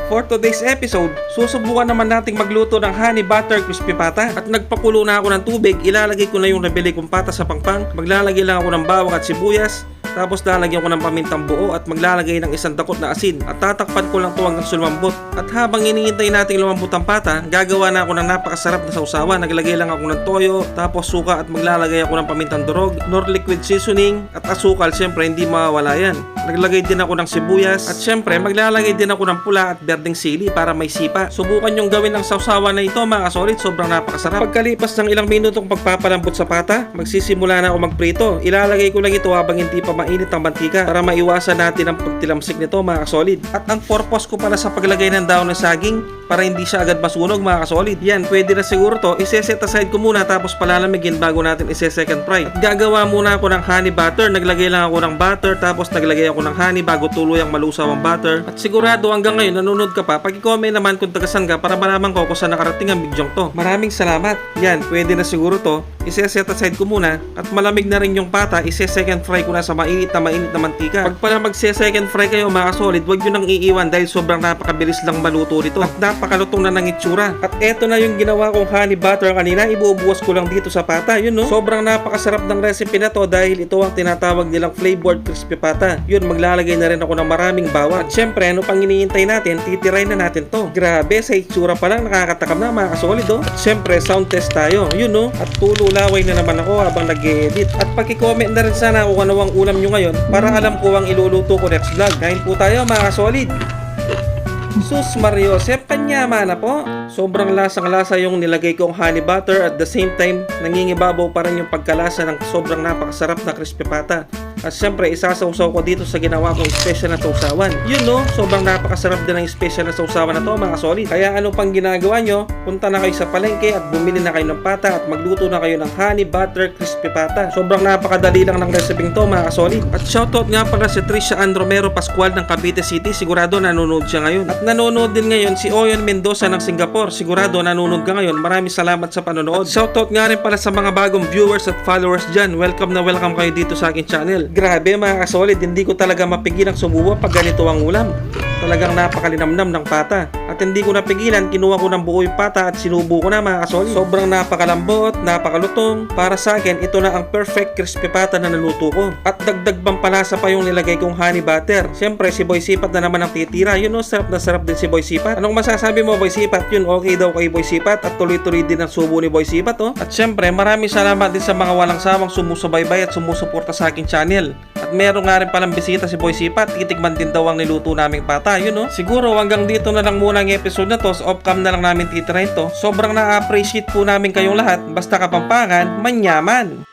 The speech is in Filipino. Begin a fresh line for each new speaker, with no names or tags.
For today's episode, susubukan naman nating magluto ng honey butter crispy pata. At nagpakulo na ako ng tubig, ilalagay ko na yung nabili kong pata sa pangpang. Maglalagay lang ako ng bawang at sibuyas. Tapos lalagyan ko ng pamintang buo at maglalagay ng isang dakot na asin. At tatakpan ko lang ito hanggang lumambot. At habang iniintay nating lumambot ang pata, gagawa na ako ng napakasarap na sausawan. Naglagay lang ako ng toyo, tapos suka at maglalagay ako ng pamintang durog, nor liquid seasoning at asukal. Siyempre hindi mawawala yan. Naglagay din ako ng sibuyas at siyempre maglalagay din ako ng pula at berdeng sili para may sipa. Subukan yung gawin ng sausawan na ito mga kasolid, sobrang napakasarap. Pagkalipas ng ilang minutong pagpapalambot sa pata, magsisimula na ako magprito. Ilalagay ko lang ito habang hindi pa mainit ang mantika para maiwasan natin ang pagtilamsik nito mga kasolid. At ang purpose ko pala sa paglagay ng daon ng saging para hindi siya agad masunog mga kasolid. Yan, pwede na siguro to. Iseset aside ko muna tapos palalamigin bago natin ise-second fry. At gagawa muna ako ng honey butter. Naglagay lang ako ng butter tapos naglagay ako ng honey bago tuluyang malusaw ang butter. At sigurado hanggang ngayon nanonood ka pa, pag-comment naman kung tagasan ka para malaman ko kung saan nakarating ang bidyong to. Maraming salamat. Yan, pwede na siguro to. Ise-set aside ko muna at malamig na rin yung pata, ise-second fry ko na sa mainit na mantika. Pag pala magse-second fry kayo mga solid, wag nyo nang iiwan dahil sobrang napakabilis lang maluto nito at napakalutong na ng itsura. At eto na yung ginawa kong honey butter kanina, ibubuwas ko lang dito sa pata. Yun no, sobrang napakasarap ng recipe na to dahil ito ang tinatawag nilang flavored crispy pata. Yun, maglalagay na rin ako ng maraming bawang. At syempre, ano pang iniintay natin, titiray na natin to. Grabe, sa itsura pa lang nakakatakam na mga kasolid oh. At syempre, sound test tayo. Yun no, at tululaway na naman ako habang nag-edit. At paki-comment na rin sana kung ano ang ulam nyo ngayon para alam ko ang iluluto ko next vlog. Kain po tayo mga kasolid. Sus Mario Josep, panyama na po. Sobrang lasang-lasa yung nilagay kong honey butter at the same time nangingibabaw pa rin yung pagkalasa ng sobrang napakasarap na crispy pata. At syempre isasawsaw ko dito sa ginawa kong special na sausawan. Yun no, sobrang napakasarap din ng special na sausawan na to mga solid. Kaya ano pang ginagawa nyo, punta na kayo sa palengke at bumili na kayo ng pata at magluto na kayo ng honey butter crispy pata. Sobrang napakadali lang ng reseping to mga solid. At shoutout nga pala si Trisha Ann Romero Pascual ng Cavite City, sigurado nanonood siya ngayon. At nanonood din ngayon si Oyon Mendoza ng Singapore, sigurado nanonood ka ngayon. Maraming salamat sa panonood. At shoutout nga rin pala sa mga bagong viewers at followers dyan. Welcome na welcome kayo dito sa akin channel. Grabe mga kasolid, hindi ko talaga mapigilang sumubo pag ganito ang ulam. Talagang napakalinamnam ng pata. At hindi ko napigilan, kinuha ko ng buo yung pata at sinubo ko na mga kasolid. Sobrang napakalambot, napakalutong. Para sa akin, ito na ang perfect crispy pata na naluto ko. At dagdag pampalasa pa yung nilagay kong honey butter. Siyempre, si Boy Sipat na naman ang titira. Yun o, sarap na sarap din si Boy Sipat. Anong masasabi mo Boy Sipat? Yun, okay daw kay Boy Sipat at tuloy-tuloy din ang subo ni Boy Sipat oh. At siyempre, maraming salamat din sa mga walang sawang sumusubaybay at sumusuporta sa aking channel. At meron nga rin palang bisita si Boy Sipat, titikman din daw ang niluto naming pata, yun no? Siguro hanggang dito na lang muna ang episode na to, off cam na lang namin titirahin to. Sobrang na-appreciate po namin kayong lahat, basta Kapampangan, manyaman!